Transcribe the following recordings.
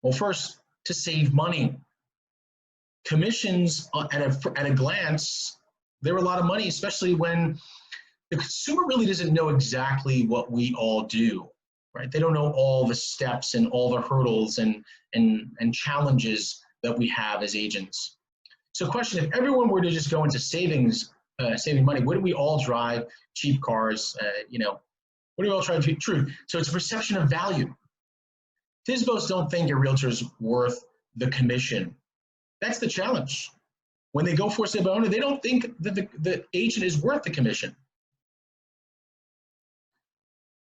Well, first, to save money. Commissions at a glance, they're a lot of money, especially when the consumer really doesn't know exactly what we all do, right? They don't know all the steps and all the hurdles and challenges that we have as agents. So question, if everyone were to just go into saving money, wouldn't we all drive cheap cars? What do we all try to be true? So it's a perception of value. FSBOs don't think a realtor is worth the commission. That's the challenge. When they go for sale by owner, they don't think that the agent is worth the commission.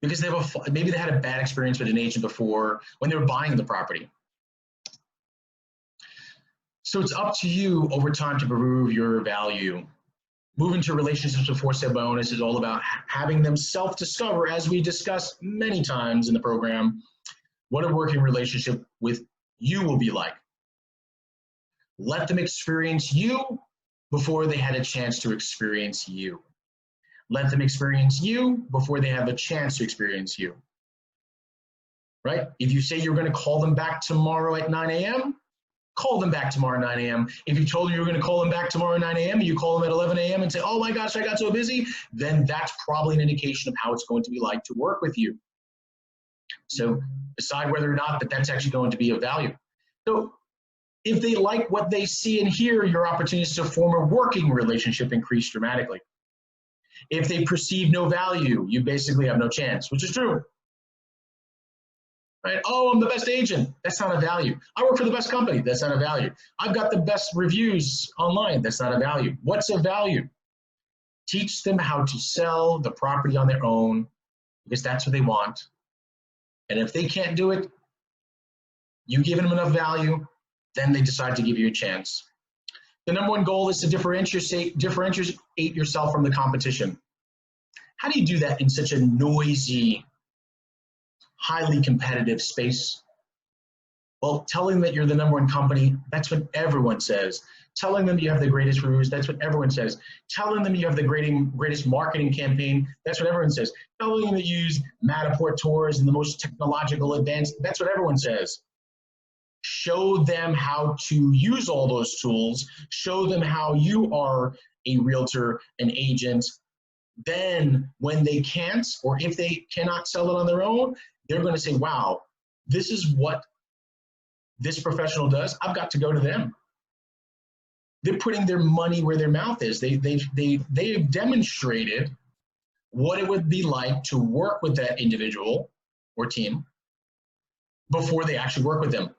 Because maybe they had a bad experience with an agent before when they were buying the property. So it's up to you over time to prove your value. Moving to relationships with for sale by owners is all about having them self-discover, as we discussed many times in the program, what a working relationship with you will be like. Let them experience you before they had a chance to experience you. Let them experience you before they have a chance to experience you. Right? If you say you're going to call them back tomorrow at 9 a.m., call them back tomorrow at 9 a.m. If you told them you were going to call them back tomorrow at 9 a.m. and you call them at 11 a.m. and say, oh my gosh, I got so busy, then that's probably an indication of how it's going to be like to work with you. So decide whether or not that's actually going to be of value. So if they like what they see and hear, your opportunities to form a working relationship increase dramatically. If they perceive no value, you basically have no chance, which is true. Right? Oh, I'm the best agent. That's not a value. I work for the best company. That's not a value. I've got the best reviews online. That's not a value. What's a value? Teach them how to sell the property on their own, because that's what they want. And if they can't do it, you give them enough value, then they decide to give you a chance. The number one goal is to differentiate yourself from the competition. How do you do that in such a noisy, highly competitive space? Well, telling that you're the number one company, that's what everyone says. Telling them you have the greatest reviews, that's what everyone says. Telling them you have the greatest marketing campaign, that's what everyone says. Telling them that you use Matterport tours and the most technological advanced, that's what everyone says. Show them how to use all those tools. Show them how you are a realtor, an agent. Then when they can't, or if they cannot sell it on their own, they're going to say, wow, this is what this professional does. I've got to go to them. They're putting their money where their mouth is. They've demonstrated what it would be like to work with that individual or team before they actually work with them.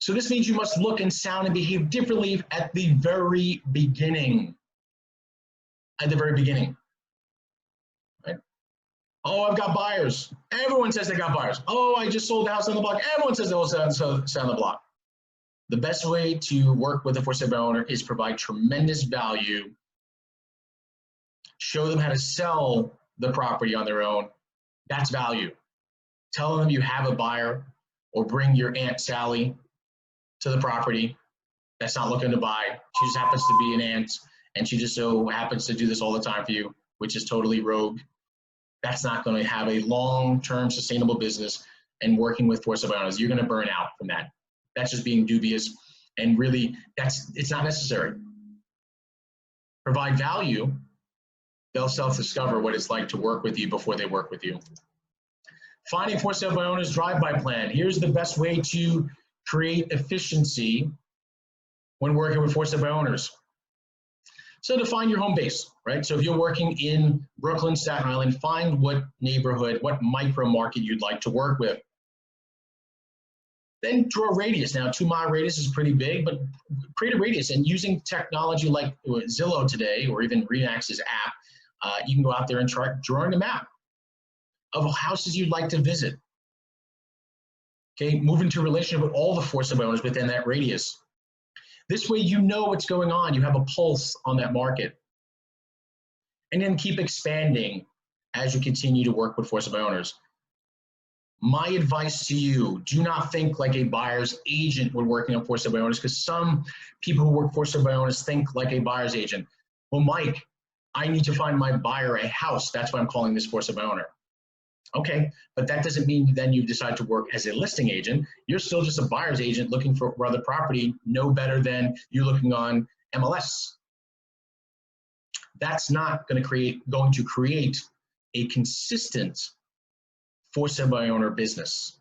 So this means you must look and sound and behave differently at the very beginning. At the very beginning. Right? Oh, I've got buyers. Everyone says they got buyers. Oh, I just sold the house on the block. Everyone says they will sell on the block. The best way to work with a for sale by owner is provide tremendous value. Show them how to sell the property on their own. That's value. Tell them you have a buyer, or bring your Aunt Sally to the property that's not looking to buy. She just happens to be an aunt, and she just so happens to do this all the time for you, which is totally rogue. That's not going to have a long-term sustainable business, and working with for sale by owners, you're going to burn out from that. That's just being dubious, and really, it's not necessary. Provide value. They'll self-discover what it's like to work with you before they work with you. Finding for sale by owners drive-by plan. Here's the best way to create efficiency when working with for sale by owners. So define your home base, right? So if you're working in Brooklyn, Staten Island, find what neighborhood, what micro market you'd like to work with. Then draw a radius. Now, 2-mile radius is pretty big, but create a radius. And using technology like Zillow today, or even RE/MAX's app, you can go out there and try drawing a map of houses you'd like to visit. Okay, move into a relationship with all the for sale by owners within that radius. This way you know what's going on. You have a pulse on that market. And then keep expanding as you continue to work with for sale by owners. My advice to you, do not think like a buyer's agent when working on for sale by owners, because some people who work for sale by owners think like a buyer's agent. Well, Mike, I need to find my buyer a house. That's why I'm calling this for sale by owner. Okay, but that doesn't mean then you decide to work as a listing agent. You're still just a buyer's agent looking for other property, no better than you looking on MLS. That's not going to create a consistent for sale by owner business.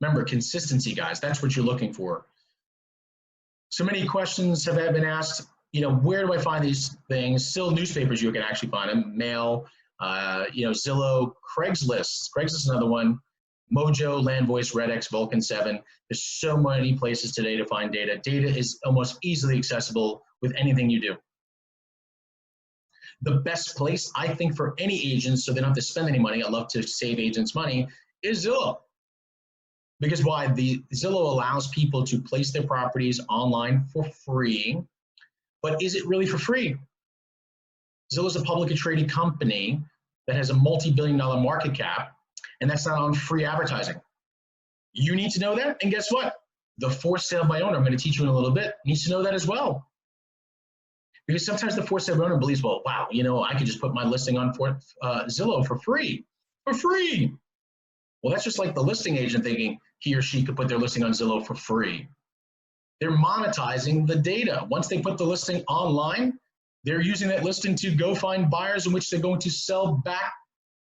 Remember, consistency, guys, that's what you're looking for. So many questions have been asked, where do I find these things? Still newspapers, you can actually find them, mail, Zillow, Craigslist. Craigslist is another one. Mojo, Landvoice, RedX, Vulcan 7. There's so many places today to find data. Data is almost easily accessible with anything you do. The best place, I think, for any agents, so they don't have to spend any money, I love to save agents money, is Zillow. Because why? Zillow allows people to place their properties online for free, but is it really for free? Zillow is a publicly traded company that has a multi-billion-dollar market cap, and that's not on free advertising. You need to know that, and guess what? The for sale by owner, I'm going to teach you in a little bit, needs to know that as well. Because sometimes the for sale by owner believes, well, wow, I could just put my listing on Zillow for free. For free! Well, that's just like the listing agent thinking he or she could put their listing on Zillow for free. They're monetizing the data. Once they put the listing online, they're using that listing to go find buyers in which they're going to sell back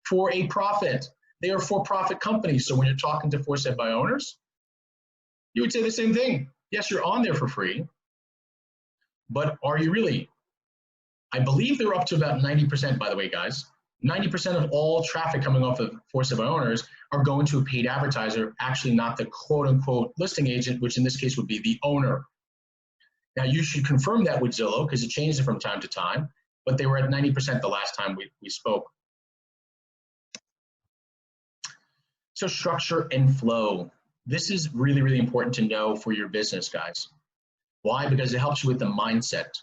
for a profit. They are for-profit companies. So when you're talking to for sale by owners, you would say the same thing. Yes, you're on there for free, but are you really? I believe they're up to about 90%, by the way, guys. 90% of all traffic coming off of for sale by owners are going to a paid advertiser, actually not the quote-unquote listing agent, which in this case would be the owner. Now, you should confirm that with Zillow because it changes from time to time, but they were at 90% the last time we spoke. So structure and flow. This is really, really important to know for your business, guys. Why? Because it helps you with the mindset.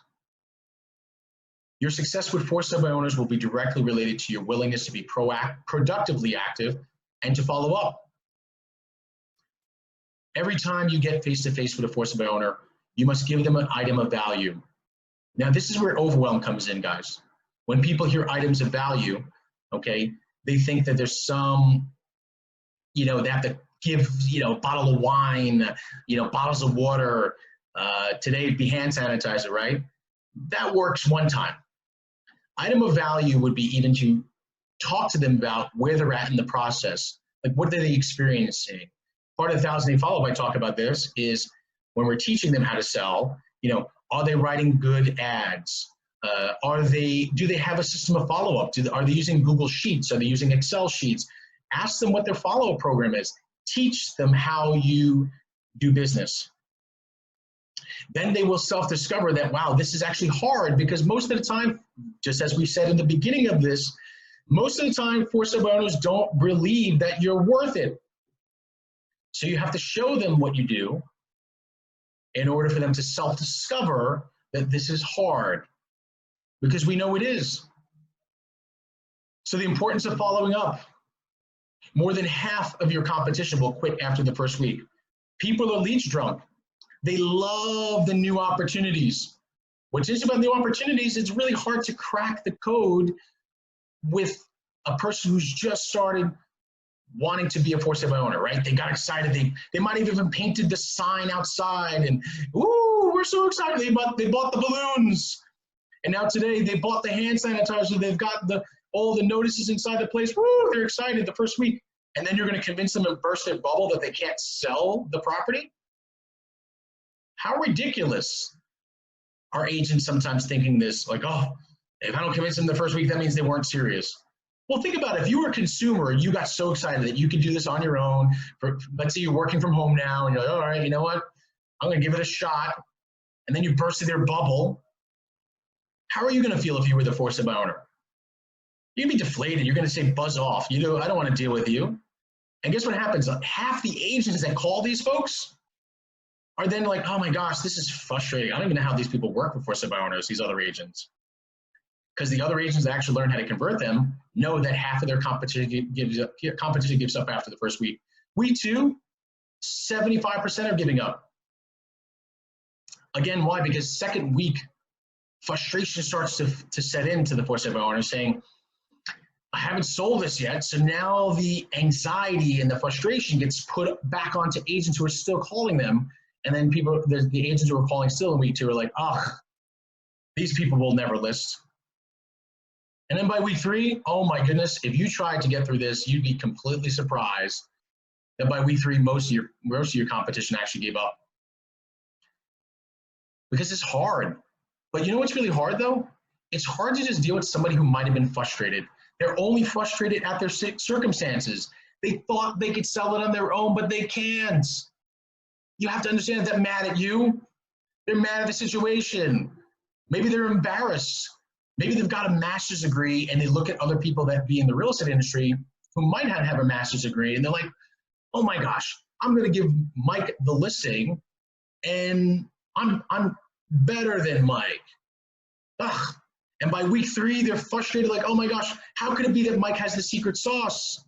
Your success with for sale by owners will be directly related to your willingness to be productively active and to follow up. Every time you get face-to-face with a for sale by owner, you must give them an item of value. Now, this is where overwhelm comes in, guys. When people hear items of value, okay, they think that there's some, they have to give, a bottle of wine, bottles of water. Today it'd be hand sanitizer, right? That works one time. Item of value would be even to talk to them about where they're at in the process. Like, what are they experiencing? Part of the 1,000-day follow-up I talk about this is when we're teaching them how to sell, are they writing good ads? Do they have a system of follow-up? Are they using Google Sheets? Are they using Excel sheets? Ask them what their follow-up program is. Teach them how you do business. Then they will self-discover that, wow, this is actually hard, because most of the time, just as we said in the beginning of this, most of the time, for sale by owners don't believe that you're worth it. So you have to show them what you do in order for them to self-discover that this is hard, because we know it is. So the importance of following up. More than half of your competition will quit after the first week. People are leech drunk. They love the new opportunities. What's interesting about new opportunities, it's really hard to crack the code with a person who's just started wanting to be a for sale by owner, right? They got excited. They might have even painted the sign outside and, ooh, we're so excited. They bought the balloons. And now today they bought the hand sanitizer. They've got all the notices inside the place. Woo, they're excited the first week. And then you're going to convince them to burst their bubble that they can't sell the property? How ridiculous are agents sometimes thinking this, like, oh, if I don't convince them the first week, that means they weren't serious. Well, think about it. If you were a consumer and you got so excited that you could do this on your own, let's say you're working from home now, and you're like, all right, you know what? I'm going to give it a shot. And then you bursted their bubble. How are you going to feel if you were the for sale by owner? You're going to be deflated. You're going to say, buzz off. I don't want to deal with you. And guess what happens? Half the agents that call these folks are then like, oh my gosh, this is frustrating. I don't even know how these people work with for sale by owners, these other agents. Because the other agents that actually learn how to convert them know that half of their competition gives up after the first week. We too, 75% are giving up. Again, why? Because second week, frustration starts to set into the for sale by owner, saying, I haven't sold this yet. So now the anxiety and the frustration gets put back onto agents who are still calling them. And then the agents who are calling still in week 2 are like, oh, these people will never list. And then by week 3, oh my goodness, if you tried to get through this, you'd be completely surprised that by week 3, most of your competition actually gave up. Because it's hard. But you know what's really hard though? It's hard to just deal with somebody who might have been frustrated. They're only frustrated at their circumstances. They thought they could sell it on their own, but they can't. You have to understand that they're mad at you. They're mad at the situation. Maybe they're embarrassed. Maybe they've got a master's degree and they look at other people that be in the real estate industry who might not have a master's degree and they're like, oh my gosh, I'm going to give Mike the listing and I'm better than Mike. Ugh. And by week 3, they're frustrated like, oh my gosh, how could it be that Mike has the secret sauce?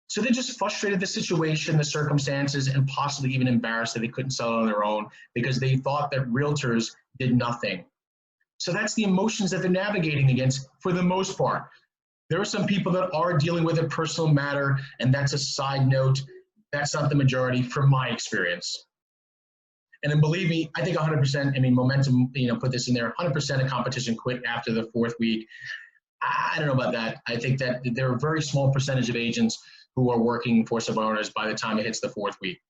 So they're just frustrated with the situation, the circumstances, and possibly even embarrassed that they couldn't sell it on their own because they thought that realtors did nothing. So that's the emotions that they're navigating against for the most part. There are some people that are dealing with a personal matter, and that's a side note. That's not the majority from my experience. And then believe me, I think 100%, I mean, momentum, put this in there, 100% of competition quit after the 4th week. I don't know about that. I think that there are a very small percentage of agents who are working for sub-owners by the time it hits the 4th week.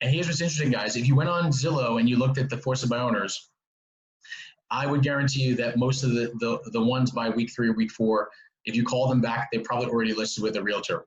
And here's what's interesting, guys. If you went on Zillow and you looked at the 4 sub-owners, I would guarantee you that most of the ones by week 3 or week 4, if you call them back, they probably already listed with a realtor.